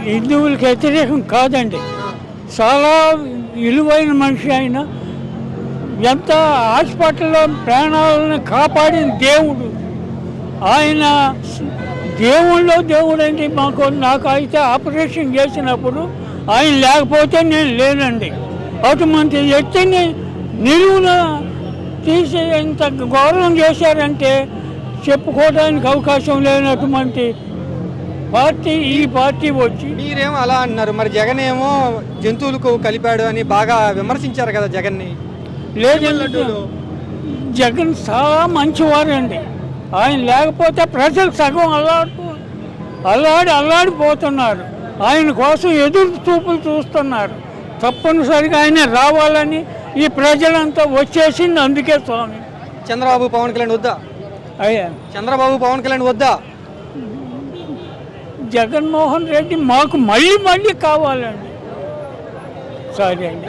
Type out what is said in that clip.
హిందువులకు వ్యతిరేకం కాదండి. చాలా విలువైన మనిషి ఆయన. ఎంత హాస్పిటల్లో ప్రాణాలను కాపాడిన దేవుడు ఆయన. దేవుడు అండి నాకు అయితే ఆపరేషన్ చేసినప్పుడు ఆయన లేకపోతే నేను లేనండి. అటువంటి వ్యక్తిని నిలువున తీసి ఇంత గౌరవం చేశారంటే చెప్పుకోవడానికి అవకాశం లేనటువంటి పార్టీ ఈ పార్టీ వచ్చి. మీరేమో అలా అన్నారు, మరి జగన్ ఏమో జంతువులకు కలిపాడు అని బాగా విమర్శించారు కదా జగన్ని. లేదండి, జగన్ చాలా మంచివారండి. ఆయన లేకపోతే ప్రజలు సగం అల్లాడిపోతున్నారు. ఆయన కోసం ఎదురు చూపులు చూస్తున్నారు. తప్పనిసరిగా ఆయన రావాలని ఈ ప్రజలంతా వచ్చేసింది. అందుకే స్వామి చంద్రబాబు పవన్ కళ్యాణ్ వద్దా? అయ్యా, చంద్రబాబు పవన్ కళ్యాణ్ వద్దా? జగన్మోహన్ రెడ్డి మాకు మళ్ళీ కావాలండి. సరే అండి.